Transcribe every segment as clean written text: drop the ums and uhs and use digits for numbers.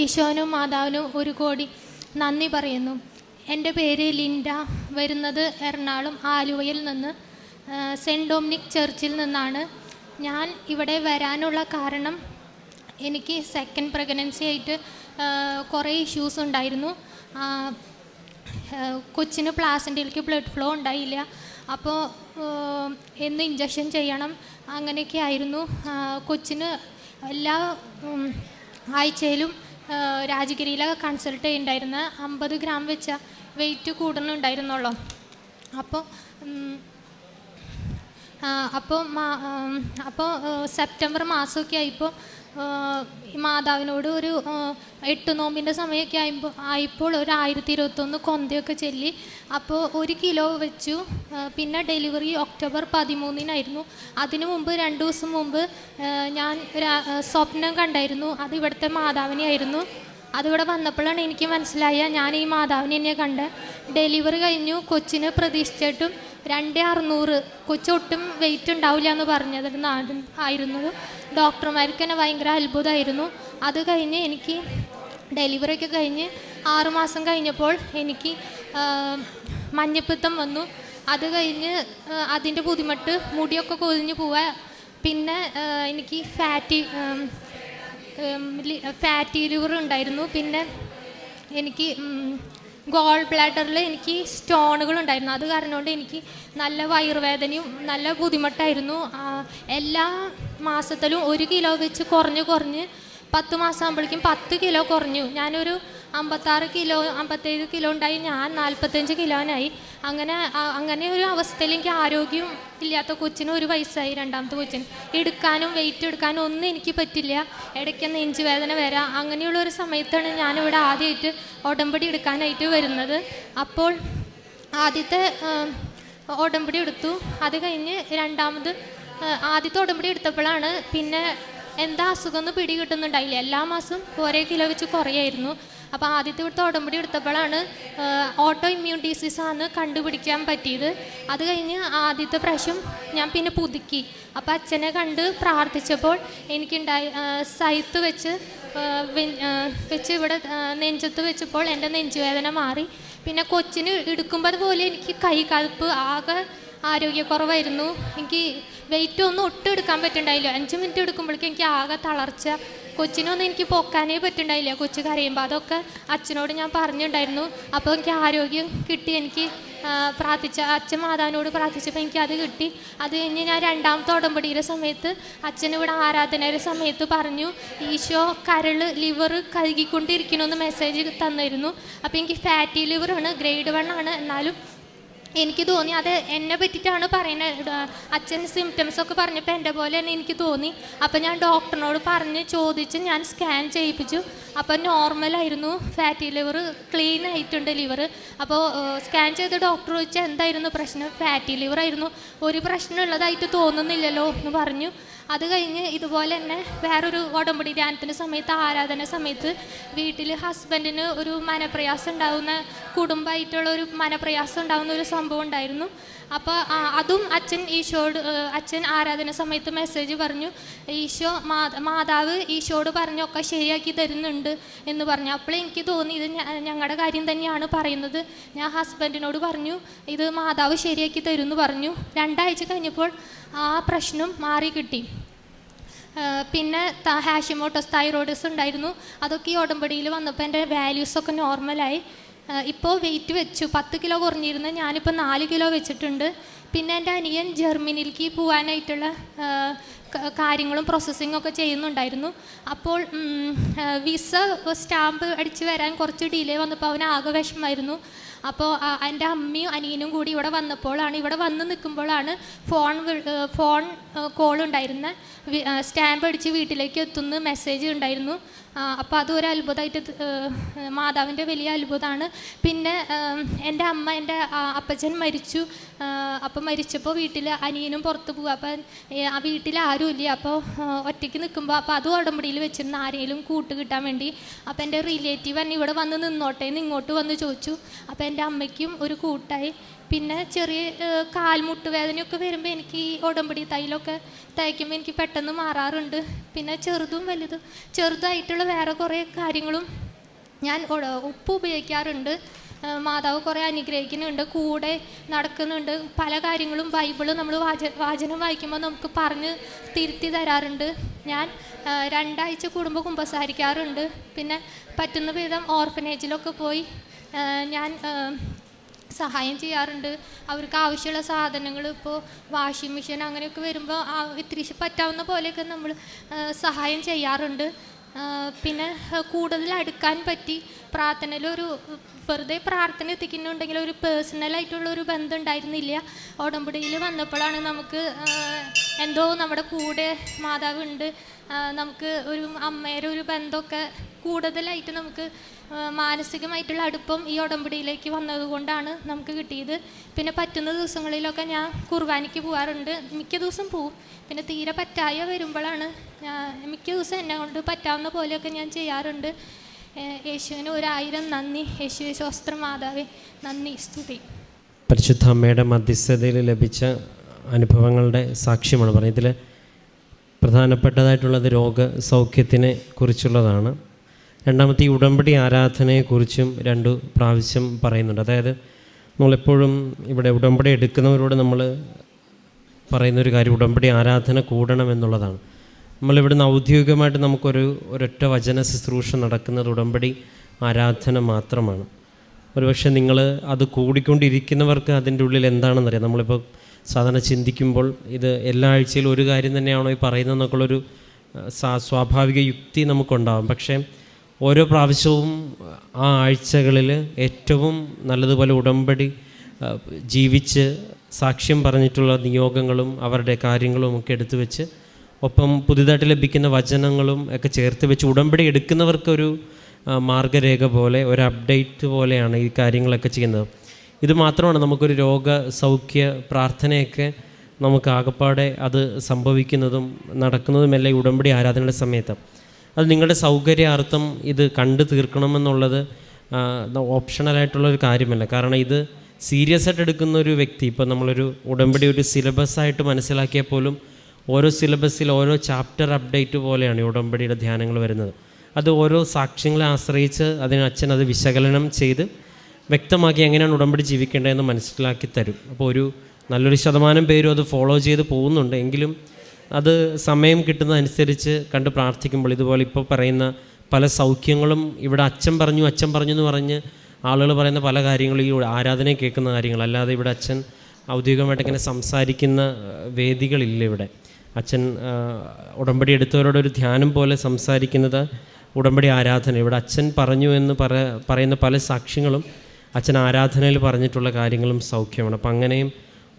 ഈശോനും മാതാവിനും ഒരു കോടി നന്ദി പറയുന്നു. എൻ്റെ പേര് ലിൻഡ, വരുന്നത് എറണാകുളം ആലുവയിൽ നിന്ന്, സെൻറ്റ് ഡൊമിനിക് ചർച്ചിൽ നിന്നാണ്. ഞാൻ ഇവിടെ വരാനുള്ള കാരണം, എനിക്ക് സെക്കൻഡ് പ്രഗ്നൻസി ആയിട്ട് കുറേ ഇഷ്യൂസ് ഉണ്ടായിരുന്നു. കൊച്ചിന് പ്ലാസൻ്റയിലേക്ക് ബ്ലഡ് ഫ്ലോ ഉണ്ടായില്ല. അപ്പോൾ എന്ന് ഇഞ്ചക്ഷൻ ചെയ്യണം, അങ്ങനെയൊക്കെ ആയിരുന്നു. കൊച്ചിന് എല്ലാ ആഴ്ചയിലും രാജഗിരിയിലൊക്കെ കൺസൾട്ട് ചെയ്യുന്നുണ്ടായിരുന്നു. 50 ഗ്രാം വെച്ച വെയിറ്റ് കൂടുന്നുണ്ടായിരുന്നുള്ളൂ. അപ്പോൾ സെപ്റ്റംബർ മാസമൊക്കെ ആയപ്പോൾ മാതാവിനോട് ഒരു 8 നോമ്പിൻ്റെ സമയമൊക്കെ ആയപ്പോൾ ഒരു 1021 കൊന്തയൊക്കെ ചൊല്ലി. അപ്പോൾ 1 കിലോ വെച്ചു. പിന്നെ ഡെലിവറി ഒക്ടോബർ 13-നായിരുന്നു. അതിനു മുമ്പ് 2 ദിവസം മുമ്പ് ഞാൻ സ്വപ്നം കണ്ടായിരുന്നു. അത് ഇവിടുത്തെ മാതാവിനെയായിരുന്നു. അതിവിടെ വന്നപ്പോഴാണ് എനിക്ക് മനസ്സിലായ ഞാൻ ഈ മാതാവിനെ തന്നെയാണ് കണ്ടത്. ഡെലിവറി കഴിഞ്ഞു. കൊച്ചിന് പ്രതീക്ഷിച്ചിട്ടും 2600, കൊച്ചൊട്ടും വെയിറ്റ് ഉണ്ടാവില്ല എന്ന് പറഞ്ഞിരുന്നു. ഡോക്ടർമാർക്ക് തന്നെ ഭയങ്കര അത്ഭുതമായിരുന്നു. അത് കഴിഞ്ഞ് എനിക്ക് ഡെലിവറിയൊക്കെ കഴിഞ്ഞ് 6 മാസം കഴിഞ്ഞപ്പോൾ എനിക്ക് മഞ്ഞപ്പിത്തം വന്നു. അത് കഴിഞ്ഞ് അതിൻ്റെ ബുദ്ധിമുട്ട്, മുടിയൊക്കെ കൊഴിഞ്ഞു പോവുക. പിന്നെ എനിക്ക് ഫാറ്റി ലിവർ ഉണ്ടായിരുന്നു. പിന്നെ എനിക്ക് ഗോൾ ബ്ലാഡറിൽ എനിക്ക് സ്റ്റോണുകൾ ഉണ്ടായിരുന്നു. അത് കാരണം കൊണ്ട് എനിക്ക് നല്ല വയറുവേദനയും നല്ല ബുദ്ധിമുട്ടായിരുന്നു. എല്ലാ മാസത്തിലും 1 കിലോ വെച്ച് കുറഞ്ഞ് 10 മാസം ആകുമ്പോഴേക്കും 10 കിലോ കുറഞ്ഞു. ഞാനൊരു 56 കിലോ 57 കിലോ ഉണ്ടായി. ഞാൻ 45 കിലോനായി. അങ്ങനെ ഒരു അവസ്ഥയിൽ എനിക്ക് ആരോഗ്യം ഇല്ലാത്ത കൊച്ചിന് 1 വയസ്സായി. രണ്ടാമത്തെ കൊച്ചിന് എടുക്കാനും വെയിറ്റ് എടുക്കാനും ഒന്നും എനിക്ക് പറ്റില്ല. ഇടയ്ക്ക് നെഞ്ചുവേദന വരാം. അങ്ങനെയുള്ളൊരു സമയത്താണ് ഞാനിവിടെ ആദ്യമായിട്ട് ഉടമ്പടി എടുക്കാനായിട്ട് വരുന്നത്. അപ്പോൾ ആദ്യത്തെ ഉടമ്പടി എടുത്തു. അത് കഴിഞ്ഞ് ആദ്യത്തെ ഉടമ്പടി എടുത്തപ്പോഴാണ് പിന്നെ എന്താ അസുഖമൊന്നും പിടികിട്ടുന്നുണ്ടായില്ല. എല്ലാ മാസം 1 കിലോ വെച്ച് കുറയായിരുന്നു. അപ്പോൾ ആദ്യത്തെ ഇവിടുത്തെ ഉടമ്പടി എടുത്തപ്പോഴാണ് ഓട്ടോ ഇമ്മ്യൂൺ ഡിസീസാണ് കണ്ടുപിടിക്കാൻ പറ്റിയത്. അത് കഴിഞ്ഞ് ആദ്യത്തെ പ്രാവശ്യം ഞാൻ പിന്നെ പുതുക്കി. അപ്പോൾ അച്ഛനെ കണ്ട് പ്രാർത്ഥിച്ചപ്പോൾ എനിക്കുണ്ടായി സൈത്ത് വെച്ച് ഇവിടെ നെഞ്ചത്ത് വെച്ചപ്പോൾ എൻ്റെ നെഞ്ചുവേദന മാറി. പിന്നെ കൊച്ചിന് എടുക്കുമ്പോൾ അതുപോലെ എനിക്ക് കൈ കഴുപ്പ് ആകെ ആരോഗ്യക്കുറവായിരുന്നു. എനിക്ക് വെയിറ്റ് ഒന്നും ഒട്ടും എടുക്കാൻ പറ്റുന്നുണ്ടായില്ല. 5 മിനിറ്റ് എടുക്കുമ്പോഴേക്കും എനിക്ക് ആകെ തളർച്ച. കൊച്ചിനൊന്നും എനിക്ക് പൊക്കാനേ പറ്റുന്നുണ്ടായില്ല. കൊച്ചു കരയുമ്പോൾ അതൊക്കെ അച്ഛനോട് ഞാൻ പറഞ്ഞിട്ടുണ്ടായിരുന്നു. അപ്പോൾ എനിക്ക് ആരോഗ്യം കിട്ടി. എനിക്ക് അച്ഛൻ മാതാവിനോട് പ്രാർത്ഥിച്ചപ്പോൾ എനിക്ക് അത് കിട്ടി. അത് കഴിഞ്ഞ് ഞാൻ രണ്ടാമത്തെ ഉടമ്പടിയുടെ സമയത്ത് അച്ഛനിവിടെ ആരാധനയുടെ സമയത്ത് പറഞ്ഞു, ഈശോ ലിവർ കഴുകിക്കൊണ്ടിരിക്കണമെന്ന് മെസ്സേജ് തന്നിരുന്നു. അപ്പോൾ എനിക്ക് ഫാറ്റി ലിവറാണ്, ഗ്രേഡ് 1 ആണ്. എന്നാലും എനിക്ക് തോന്നി അത് എന്നെ പറ്റിയിട്ടാണ് പറയുന്നത്. അച്ഛൻ സിംറ്റംസൊക്കെ പറഞ്ഞപ്പോൾ എൻ്റെ പോലെ തന്നെ എനിക്ക് തോന്നി. അപ്പോൾ ഞാൻ ഡോക്ടറിനോട് ചോദിച്ച് ഞാൻ സ്കാൻ ചെയ്യിപ്പിച്ചു. അപ്പോൾ നോർമലായിരുന്നു. ഫാറ്റി ലിവർ ക്ലീൻ ആയിട്ടുണ്ട് ലിവർ. അപ്പോൾ സ്കാൻ ചെയ്ത് ഡോക്ടർ ചോദിച്ചാൽ എന്തായിരുന്നു പ്രശ്നം? ഫാറ്റി ലിവർ ആയിരുന്നു. ഒരു പ്രശ്നമുള്ളതായിട്ട് തോന്നുന്നില്ലല്ലോ എന്ന് പറഞ്ഞു. അത് കഴിഞ്ഞ് ഇതുപോലെ തന്നെ വേറൊരു ഉടമ്പടി ധ്യാനത്തിൻ്റെ സമയത്ത്, ആരാധന സമയത്ത് വീട്ടിൽ ഹസ്ബൻഡിന് ഒരു മനപ്രയാസം ഉണ്ടാകുന്ന, കുടുംബമായിട്ടുള്ള ഒരു മനപ്രയാസം ഉണ്ടാകുന്ന ഒരു സംഭവം ഉണ്ടായിരുന്നു. അപ്പോൾ അതും അച്ഛൻ ആരാധന സമയത്ത് മെസ്സേജ് പറഞ്ഞു, മാതാവ് ഈശോയോട് പറഞ്ഞൊക്കെ ശരിയാക്കി തരുന്നുണ്ട് എന്ന് പറഞ്ഞു. അപ്പോൾ എനിക്ക് തോന്നി ഇത് ഞങ്ങളുടെ കാര്യം തന്നെയാണ് പറയുന്നത്. ഞാൻ ഹസ്ബൻഡിനോട് പറഞ്ഞു ഇത് മാതാവ് ശരിയാക്കി തരും എന്ന് പറഞ്ഞു. 2 ആഴ്ച കഴിഞ്ഞപ്പോൾ ആ പ്രശ്നം മാറി കിട്ടി. പിന്നെ ഹാഷിമോട്ടോസ് തൈറോയിഡ്സ് ഉണ്ടായിരുന്നു. അതൊക്കെ ഈ ഉടമ്പടിയിൽ വന്നപ്പോൾ എൻ്റെ വാല്യൂസൊക്കെ നോർമലായി. ഇപ്പോൾ വെയിറ്റ് വെച്ചു. 10 കിലോ കുറഞ്ഞിരുന്നു. ഞാനിപ്പോൾ 4 കിലോ വെച്ചിട്ടുണ്ട്. പിന്നെ എൻ്റെ അനിയൻ ജർമ്മനിയിലേക്ക് പോകാനായിട്ടുള്ള കാര്യങ്ങളും പ്രോസസ്സിങ്ങും ഒക്കെ ചെയ്യുന്നുണ്ടായിരുന്നു. അപ്പോൾ വിസ സ്റ്റാമ്പ് അടിച്ച് വരാൻ കുറച്ച് ഡിലേ വന്നപ്പോൾ അവന് ആകെ വിഷമമായിരുന്നു. അപ്പോൾ എൻ്റെ അമ്മയും അനിയനും കൂടി ഇവിടെ വന്ന് നിൽക്കുമ്പോഴാണ് ഫോൺ കോൾ ഉണ്ടായിരുന്നത്. സ്റ്റാമ്പ് അടിച്ച് വീട്ടിലേക്ക് എത്തുന്ന മെസ്സേജ് ഉണ്ടായിരുന്നു. അപ്പോൾ അതൊരു അത്ഭുതമായിട്ട്, മാതാവിൻ്റെ വലിയ അത്ഭുതമാണ്. പിന്നെ എൻ്റെ അപ്പച്ചൻ മരിച്ചു. അപ്പം മരിച്ചപ്പോൾ വീട്ടിൽ അനിയനും പുറത്ത് പോകുക. അപ്പം ആ വീട്ടിൽ ആരും ഇല്ല. അപ്പോൾ ഒറ്റയ്ക്ക് നിൽക്കുമ്പോൾ അപ്പോൾ അതും ഉടമ്പടിയിൽ വെച്ചിരുന്ന ആരെങ്കിലും കൂട്ട് കിട്ടാൻ വേണ്ടി. അപ്പോൾ എൻ്റെ റിലേറ്റീവ് തന്നെ ഇവിടെ വന്ന് നിന്നോട്ടെ എന്ന് ഇങ്ങോട്ട് വന്ന് ചോദിച്ചു. അപ്പോൾ എൻ്റെ അമ്മയ്ക്കും ഒരു കൂട്ടായി. പിന്നെ ചെറിയ കാൽമുട്ട് വേദനയൊക്കെ വരുമ്പോൾ എനിക്ക് ഈ ഉടമ്പടി തൈലൊക്കെ തയ്ക്കുമ്പോൾ എനിക്ക് പെട്ടെന്ന് മാറാറുണ്ട്. പിന്നെ ചെറുതായിട്ടുള്ള വേറെ കുറേ കാര്യങ്ങളും ഞാൻ ഉപ്പ് ഉപയോഗിക്കാറുണ്ട്. മാതാവ് കുറേ അനുഗ്രഹിക്കുന്നുണ്ട്, കൂടെ നടക്കുന്നുണ്ട്. പല കാര്യങ്ങളും ബൈബിള് നമ്മൾ വാചനം വായിക്കുമ്പോൾ നമുക്ക് പറഞ്ഞ് തിരുത്തി തരാറുണ്ട്. ഞാൻ 2 ആഴ്ച കൂടുമ്പോൾ കുമ്പസാരിക്കാറുണ്ട്. പിന്നെ പറ്റുന്ന വിധം ഓർഫനേജിലൊക്കെ പോയി ഞാൻ സഹായം ചെയ്യാറുണ്ട്. അവർക്ക് ആവശ്യമുള്ള സാധനങ്ങൾ, ഇപ്പോൾ വാഷിംഗ് മെഷീൻ അങ്ങനെയൊക്കെ വരുമ്പോൾ ഇത്തിരി പറ്റാവുന്ന പോലെയൊക്കെ നമ്മൾ സഹായം ചെയ്യാറുണ്ട്. പിന്നെ കൂടുതൽ അടുക്കാൻ പറ്റി. പ്രാർത്ഥനയിലൊരു വെറുതെ പ്രാർത്ഥന എത്തിക്കുന്നുണ്ടെങ്കിൽ ഒരു പേഴ്സണലായിട്ടുള്ളൊരു ബന്ധം ഉണ്ടായിരുന്നില്ല. ഉടമ്പടിയിൽ വന്നപ്പോഴാണ് നമുക്ക് എന്തോ നമ്മുടെ കൂടെ മാതാവുണ്ട്, നമുക്ക് ഒരു അമ്മയുടെ ഒരു ബന്ധമൊക്കെ കൂടുതലായിട്ട് നമുക്ക് മാനസികമായിട്ടുള്ള അടുപ്പം ഈ ഉടമ്പടിയിലേക്ക് വന്നതുകൊണ്ടാണ് നമുക്ക് കിട്ടിയത്. പിന്നെ പറ്റുന്ന ദിവസങ്ങളിലൊക്കെ ഞാൻ കുർബാനയ്ക്ക് പോകാറുണ്ട്. മിക്ക ദിവസം പോവും. പിന്നെ തീരെ പറ്റായ വരുമ്പോഴാണ് മിക്ക ദിവസം എന്നെ കൊണ്ട് പറ്റാവുന്ന പോലെയൊക്കെ ഞാൻ ചെയ്യാറുണ്ട്. യേശുവിന് 1000 നന്ദി. യേശുവേ സ്വസ്ത്രം മാതാവേ നന്ദി, സ്തുതി. പരിശുദ്ധ അമ്മയുടെ മധ്യസ്ഥതയിൽ ലഭിച്ച അനുഭവങ്ങളുടെ സാക്ഷ്യമാണ് പറയുന്നത്. ഇതിൽ പ്രധാനപ്പെട്ടതായിട്ടുള്ളത് രോഗസൗഖ്യത്തിനെ കുറിച്ചുള്ളതാണ്. രണ്ടാമത്തെ ഈ ഉടമ്പടി ആരാധനയെക്കുറിച്ചും 2 പ്രാവശ്യം പറയുന്നുണ്ട്. അതായത് നമ്മളെപ്പോഴും ഇവിടെ ഉടമ്പടി എടുക്കുന്നവരോട് നമ്മൾ പറയുന്നൊരു കാര്യം ഉടമ്പടി ആരാധന കൂടണമെന്നുള്ളതാണ്. നമ്മളിവിടുന്ന് ഔദ്യോഗികമായിട്ട് ഒരൊറ്റ വചന ശുശ്രൂഷ നടക്കുന്നത് ഉടമ്പടി ആരാധന മാത്രമാണ്. ഒരുപക്ഷെ നിങ്ങൾ അത് കൂടിക്കൊണ്ടിരിക്കുന്നവർക്ക് അതിൻ്റെ ഉള്ളിൽ എന്താണെന്നറിയാം. നമ്മളിപ്പോൾ സാധാരണ ചിന്തിക്കുമ്പോൾ ഇത് എല്ലാ ആഴ്ചയിലും ഒരു കാര്യം തന്നെയാണോ ഈ പറയുന്നതെന്നൊക്കെയുള്ളൊരു സ്വാഭാവിക യുക്തി നമുക്കുണ്ടാകും. പക്ഷേ ഓരോ പ്രാവശ്യവും ആ ആഴ്ചകളിൽ ഏറ്റവും നല്ലതുപോലെ ഉടമ്പടി ജീവിച്ച് സാക്ഷ്യം പറഞ്ഞിട്ടുള്ള നിയോഗങ്ങളും അവരുടെ കാര്യങ്ങളും ഒക്കെ എടുത്തു വെച്ച് ഒപ്പം പുതിയതായിട്ട് ലഭിക്കുന്ന വചനങ്ങളും ഒക്കെ ചേർത്ത് വെച്ച് ഉടമ്പടി എടുക്കുന്നവർക്കൊരു മാർഗരേഖ പോലെ ഒരു അപ്ഡേറ്റ് പോലെയാണ് ഈ കാര്യങ്ങളൊക്കെ ചെയ്യുന്നത്. ഇത് മാത്രമാണ് നമുക്കൊരു രോഗസൗഖ്യ പ്രാർത്ഥനയൊക്കെ നമുക്ക് ആകപ്പാടെ അത് സംഭവിക്കുന്നതും നടക്കുന്നതുമെല്ലാം ഈ ഉടമ്പടി ആരാധനയുടെ സമയത്ത്. അത് നിങ്ങളുടെ സൗകര്യാർത്ഥം ഇത് കണ്ടു തീർക്കണമെന്നുള്ളത് ഓപ്ഷണലായിട്ടുള്ളൊരു കാര്യമല്ല. കാരണം ഇത് സീരിയസ് ആയിട്ട് എടുക്കുന്ന ഒരു വ്യക്തി, ഇപ്പോൾ നമ്മളൊരു ഉടമ്പടി ഒരു സിലബസായിട്ട് മനസ്സിലാക്കിയാൽ പോലും ഓരോ സിലബസിൽ ഓരോ ചാപ്റ്റർ അപ്ഡേറ്റ് പോലെയാണ് ഈ ഉടമ്പടിയുടെ ധ്യാനങ്ങൾ വരുന്നത്. അത് ഓരോ സാക്ഷ്യങ്ങളെ ആശ്രയിച്ച് അച്ഛൻ അത് വിശകലനം ചെയ്ത് വ്യക്തമാക്കി എങ്ങനെയാണ് ഉടമ്പടി ജീവിക്കേണ്ടതെന്ന് മനസ്സിലാക്കി തരും. അപ്പോൾ ഒരു നല്ലൊരു ശതമാനം പേരും അത് ഫോളോ ചെയ്ത് പോകുന്നുണ്ട്. എങ്കിലും അത് സമയം കിട്ടുന്നതനുസരിച്ച് കണ്ട് പ്രാർത്ഥിക്കുമ്പോൾ ഇതുപോലെ ഇപ്പോൾ പറയുന്ന പല സൗഖ്യങ്ങളും ഇവിടെ അച്ഛൻ പറഞ്ഞു എന്ന് പറഞ്ഞ് ആളുകൾ പറയുന്ന പല കാര്യങ്ങളും ഈ ആരാധനയെ കേൾക്കുന്ന കാര്യങ്ങൾ, അല്ലാതെ ഇവിടെ അച്ഛൻ ഔദ്യോഗികമായിട്ട് ഇങ്ങനെ സംസാരിക്കുന്ന വേദികളില്ല. ഇവിടെ അച്ഛൻ ഉടമ്പടി എടുത്തവരോടൊരു ധ്യാനം പോലെ സംസാരിക്കുന്നത് ഉടമ്പടി ആരാധന. ഇവിടെ അച്ഛൻ പറഞ്ഞു എന്ന് പറയുന്ന പല സാക്ഷ്യങ്ങളും അച്ഛൻ ആരാധനയിൽ പറഞ്ഞിട്ടുള്ള കാര്യങ്ങളും സൗഖ്യമാണ്. അപ്പം അങ്ങനെയും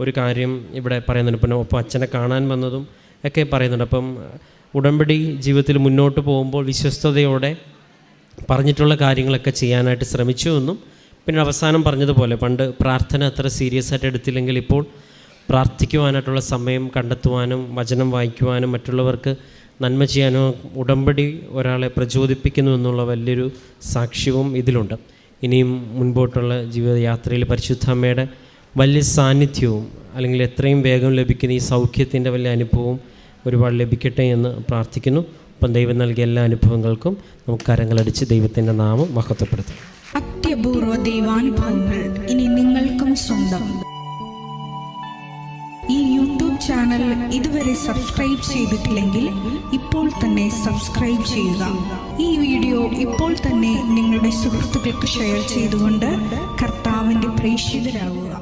ഒരു കാര്യം ഇവിടെ പറയുന്നുണ്ട്. പിന്നെ ഒപ്പം അച്ഛനെ കാണാൻ വന്നതും ഒക്കെ പറയുന്നുണ്ട്. അപ്പം ഉടമ്പടി ജീവിതത്തിൽ മുന്നോട്ട് പോകുമ്പോൾ വിശ്വസ്തയോടെ പറഞ്ഞിട്ടുള്ള കാര്യങ്ങളൊക്കെ ചെയ്യാനായിട്ട് ശ്രമിച്ചു എന്നും, പിന്നെ അവസാനം പറഞ്ഞതുപോലെ പണ്ട് പ്രാർത്ഥന അത്ര സീരിയസ് ആയിട്ട് എടുത്തില്ലെങ്കിൽ ഇപ്പോൾ പ്രാർത്ഥിക്കുവാനായിട്ടുള്ള സമയം കണ്ടെത്തുവാനും വചനം വായിക്കുവാനും മറ്റുള്ളവർക്ക് നന്മ ചെയ്യാനോ ഉടമ്പടി ഒരാളെ പ്രചോദിപ്പിക്കുന്നു എന്നുള്ള വലിയൊരു സാക്ഷ്യവും ഇതിലുണ്ട്. ഇനിയും മുൻപോട്ടുള്ള ജീവിതയാത്രയിൽ പരിശുദ്ധ അമ്മയുടെ വലിയ സാന്നിധ്യവും അല്ലെങ്കിൽ എത്രയും വേഗം ലഭിക്കുന്ന ഈ സൗഖ്യത്തിൻ്റെ വലിയ അനുഭവവും ഒരുപാട് ലഭിക്കട്ടെ എന്ന് പ്രാർത്ഥിക്കുന്നു. അപ്പം ദൈവം നൽകിയ എല്ലാ അനുഭവങ്ങൾക്കും നമുക്ക് കരങ്ങളടിച്ച് ദൈവത്തിൻ്റെ നാമം മഹത്വപ്പെടുത്തും. അത്യപൂർവ ദൈവാനുഭവങ്ങൾ ഇനി നിങ്ങൾക്കും സ്വന്തം. ഈ യൂട്യൂബ് ചാനൽ ഇതുവരെ സബ്സ്ക്രൈബ് ചെയ്തിട്ടില്ലെങ്കിൽ ഇപ്പോൾ തന്നെ സബ്സ്ക്രൈബ് ചെയ്യുക. ഈ വീഡിയോ ഇപ്പോൾ തന്നെ നിങ്ങളുടെ സുഹൃത്തുക്കൾക്ക് ഷെയർ ചെയ്തുകൊണ്ട് കർത്താവിൻ്റെ പ്രേക്ഷിതരാകുക.